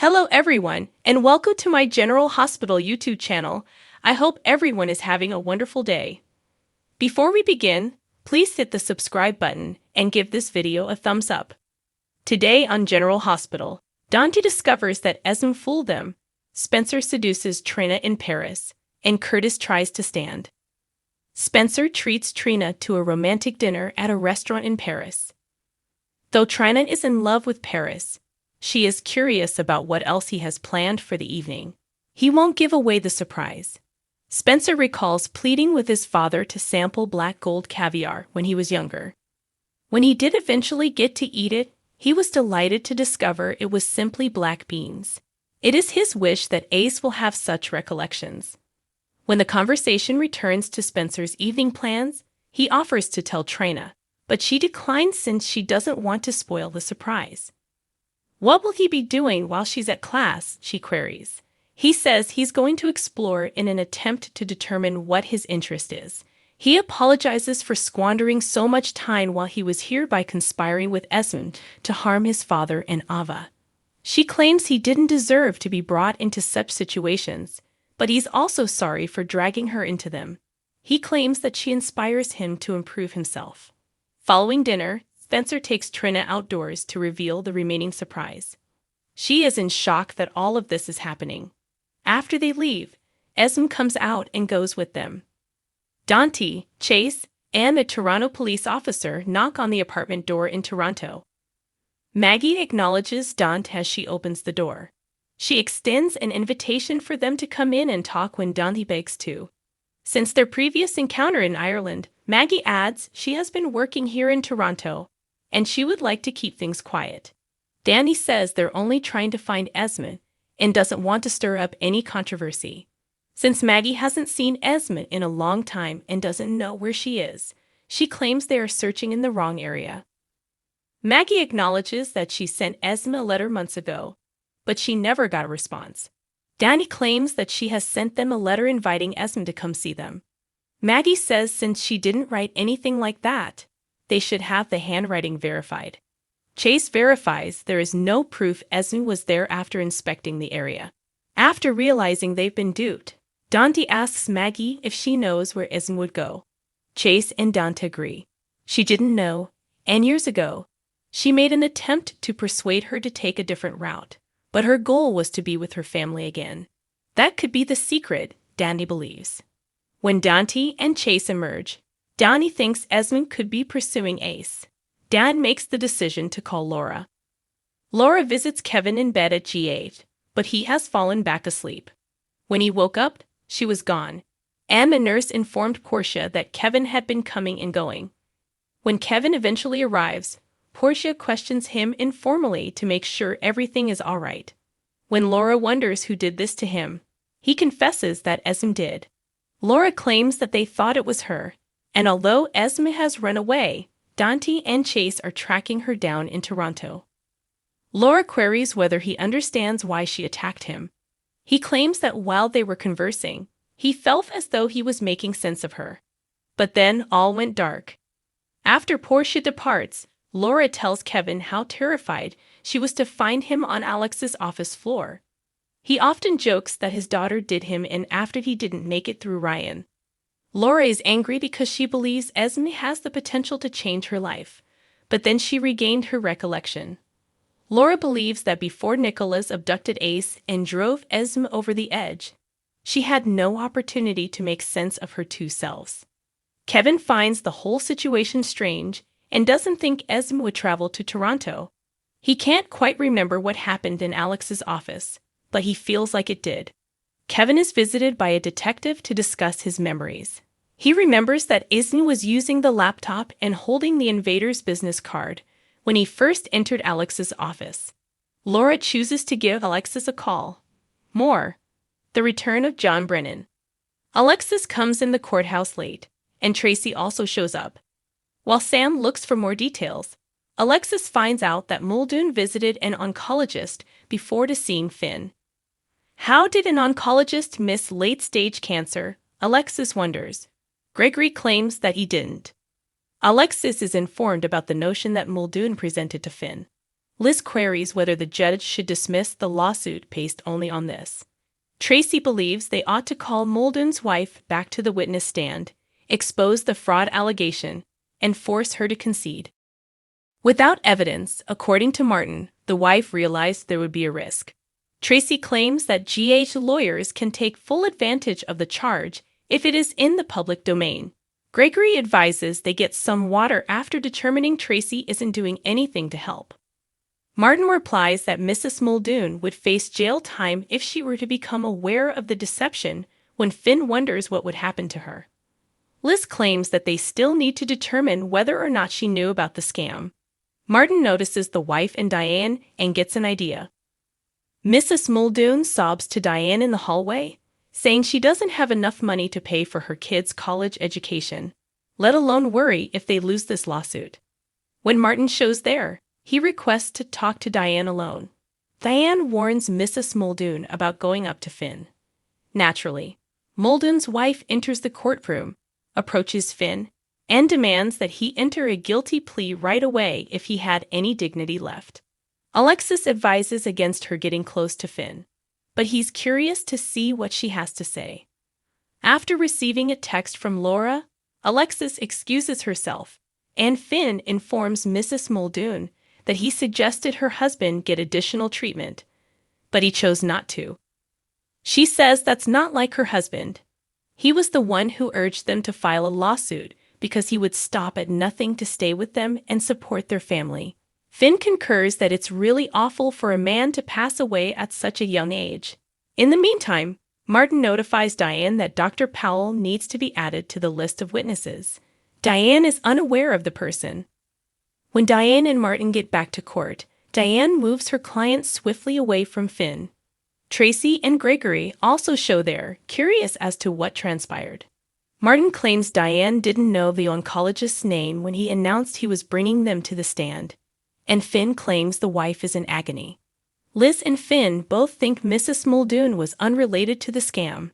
Hello everyone, and welcome to my General Hospital YouTube channel. I hope everyone is having a wonderful day. Before we begin, please hit the subscribe button and give this video a thumbs up. Today on General Hospital, Dante discovers that Esme fooled them, Spencer seduces Trina in Paris, and Curtis tries to stand. Spencer treats Trina to a romantic dinner at a restaurant in Paris. Though Trina is in love with Paris, she is curious about what else he has planned for the evening. He won't give away the surprise. Spencer recalls pleading with his father to sample black gold caviar when he was younger. When he did eventually get to eat it, he was delighted to discover it was simply black beans. It is his wish that Ace will have such recollections. When the conversation returns to Spencer's evening plans, he offers to tell Trina, but she declines since she doesn't want to spoil the surprise. What will he be doing while she's at class, she queries. He says he's going to explore in an attempt to determine what his interest is. He apologizes for squandering so much time while he was here by conspiring with Esme to harm his father and Ava. She claims he didn't deserve to be brought into such situations, but he's also sorry for dragging her into them. He claims that she inspires him to improve himself. Following dinner, Spencer takes Trina outdoors to reveal the remaining surprise. She is in shock that all of this is happening. After they leave, Esme comes out and goes with them. Dante, Chase, and a Toronto police officer knock on the apartment door in Toronto. Maggie acknowledges Dante as she opens the door. She extends an invitation for them to come in and talk when Dante begs to. Since their previous encounter in Ireland, Maggie adds she has been working here in Toronto, and she would like to keep things quiet. Danny says they're only trying to find Esme and doesn't want to stir up any controversy. Since Maggie hasn't seen Esme in a long time and doesn't know where she is, she claims they are searching in the wrong area. Maggie acknowledges that she sent Esme a letter months ago, but she never got a response. Danny claims that she has sent them a letter inviting Esme to come see them. Maggie says since she didn't write anything like that, they should have the handwriting verified. Chase verifies there is no proof Esme was there after inspecting the area. After realizing they've been duped, Dante asks Maggie if she knows where Esme would go. Chase and Dante agree. She didn't know, and years ago, she made an attempt to persuade her to take a different route, but her goal was to be with her family again. That could be the secret, Dante believes. When Dante and Chase emerge, Dante thinks Esme could be pursuing Ace. Dad makes the decision to call Laura. Laura visits Kevin in bed at G8, but he has fallen back asleep. When he woke up, she was gone, and the nurse informed Portia that Kevin had been coming and going. When Kevin eventually arrives, Portia questions him informally to make sure everything is all right. When Laura wonders who did this to him, he confesses that Esme did. Laura claims that they thought it was her, and although Esme has run away, Dante and Chase are tracking her down in Toronto. Laura queries whether he understands why she attacked him. He claims that while they were conversing, he felt as though he was making sense of her. But then all went dark. After Portia departs, Laura tells Kevin how terrified she was to find him on Alex's office floor. He often jokes that his daughter did him in after he didn't make it through Ryan. Laura is angry because she believes Esme has the potential to change her life, but then she regained her recollection. Laura believes that before Nicholas abducted Ace and drove Esme over the edge, she had no opportunity to make sense of her two selves. Kevin finds the whole situation strange and doesn't think Esme would travel to Toronto. He can't quite remember what happened in Alex's office, but he feels like it did. Kevin is visited by a detective to discuss his memories. He remembers that Esme was using the laptop and holding the invader's business card when he first entered Alex's office. Laura chooses to give Alexis a call. More. The return of John Brennan. Alexis comes in the courthouse late, and Tracy also shows up. While Sam looks for more details, Alexis finds out that Muldoon visited an oncologist before seeing Finn. How did an oncologist miss late-stage cancer? Alexis wonders. Gregory claims that he didn't. Alexis is informed about the notion that Muldoon presented to Finn. Liz queries whether the judge should dismiss the lawsuit based only on this. Tracy believes they ought to call Muldoon's wife back to the witness stand, expose the fraud allegation, and force her to concede. Without evidence, according to Martin, the wife realized there would be a risk. Tracy claims that GH lawyers can take full advantage of the charge if it is in the public domain. Gregory advises they get some water after determining Tracy isn't doing anything to help. Martin replies that Mrs. Muldoon would face jail time if she were to become aware of the deception when Finn wonders what would happen to her. Liz claims that they still need to determine whether or not she knew about the scam. Martin notices the wife and Diane and gets an idea. Mrs. Muldoon sobs to Diane in the hallway, saying she doesn't have enough money to pay for her kids' college education, let alone worry if they lose this lawsuit. When Martin shows there, he requests to talk to Diane alone. Diane warns Mrs. Muldoon about going up to Finn. Naturally, Muldoon's wife enters the courtroom, approaches Finn, and demands that he enter a guilty plea right away if he had any dignity left. Alexis advises against her getting close to Finn, but he's curious to see what she has to say. After receiving a text from Laura, Alexis excuses herself, and Finn informs Mrs. Muldoon that he suggested her husband get additional treatment, but he chose not to. She says that's not like her husband. He was the one who urged them to file a lawsuit because he would stop at nothing to stay with them and support their family. Finn concurs that it's really awful for a man to pass away at such a young age. In the meantime, Martin notifies Diane that Dr. Powell needs to be added to the list of witnesses. Diane is unaware of the person. When Diane and Martin get back to court, Diane moves her client swiftly away from Finn. Tracy and Gregory also show there, curious as to what transpired. Martin claims Diane didn't know the oncologist's name when he announced he was bringing them to the stand, and Finn claims the wife is in agony. Liz and Finn both think Mrs. Muldoon was unrelated to the scam.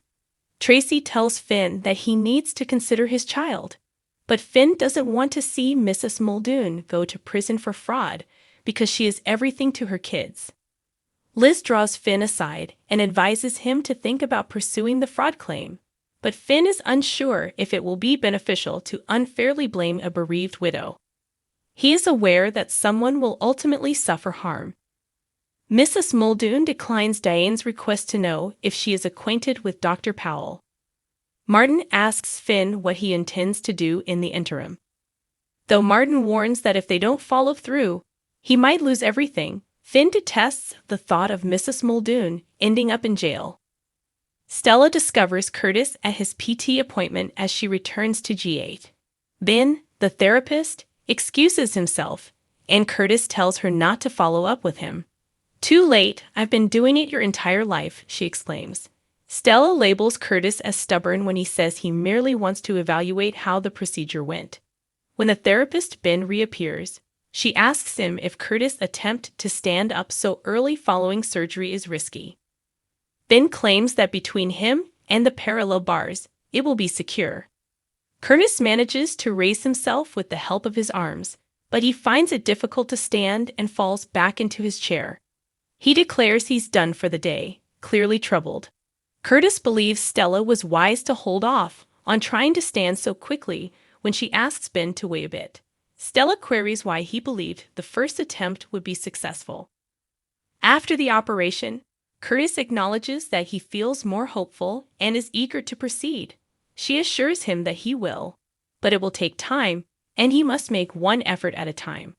Tracy tells Finn that he needs to consider his child, but Finn doesn't want to see Mrs. Muldoon go to prison for fraud because she is everything to her kids. Liz draws Finn aside and advises him to think about pursuing the fraud claim, but Finn is unsure if it will be beneficial to unfairly blame a bereaved widow. He is aware that someone will ultimately suffer harm. Mrs. Muldoon declines Diane's request to know if she is acquainted with Dr. Powell. Martin asks Finn what he intends to do in the interim. Though Martin warns that if they don't follow through, he might lose everything, Finn detests the thought of Mrs. Muldoon ending up in jail. Stella discovers Curtis at his PT appointment as she returns to G8. Ben, the therapist, excuses himself, and Curtis tells her not to follow up with him. "Too late, I've been doing it your entire life," she exclaims. Stella labels Curtis as stubborn when he says he merely wants to evaluate how the procedure went. When the therapist Ben reappears, she asks him if Curtis' attempt to stand up so early following surgery is risky. Ben claims that between him and the parallel bars, it will be secure. Curtis manages to raise himself with the help of his arms, but he finds it difficult to stand and falls back into his chair. He declares he's done for the day, clearly troubled. Curtis believes Stella was wise to hold off on trying to stand so quickly when she asks Ben to wait a bit. Stella queries why he believed the first attempt would be successful. After the operation, Curtis acknowledges that he feels more hopeful and is eager to proceed. She assures him that he will, but it will take time and he must make one effort at a time.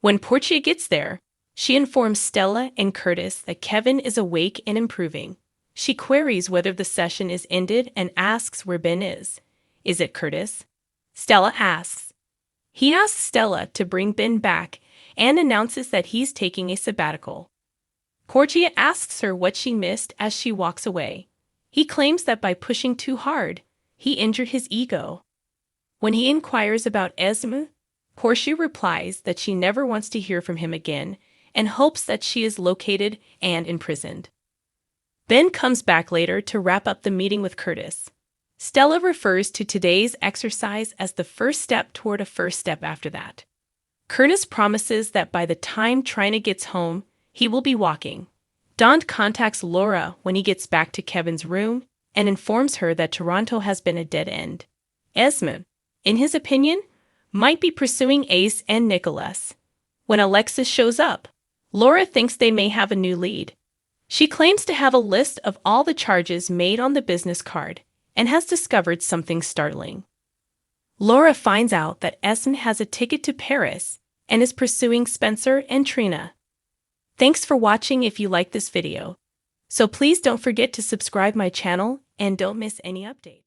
When Portia gets there, she informs Stella and Curtis that Kevin is awake and improving. She queries whether the session is ended and asks where Ben is. Is it Curtis? Stella asks. He asks Stella to bring Ben back and announces that he's taking a sabbatical. Portia asks her what she missed as she walks away. He claims that by pushing too hard, he injured his ego. When he inquires about Esme, Portia replies that she never wants to hear from him again and hopes that she is located and imprisoned. Ben comes back later to wrap up the meeting with Curtis. Stella refers to today's exercise as the first step toward a first step after that. Curtis promises that by the time Trina gets home, he will be walking. Don contacts Laura when he gets back to Kevin's room and informs her that Toronto has been a dead end. Esme, in his opinion, might be pursuing Ace and Nicholas. When Alexis shows up, Laura thinks they may have a new lead. She claims to have a list of all the charges made on the business card and has discovered something startling. Laura finds out that Esme has a ticket to Paris and is pursuing Spencer and Trina. Thanks for watching if you like this video. So please don't forget to subscribe my channel and don't miss any updates.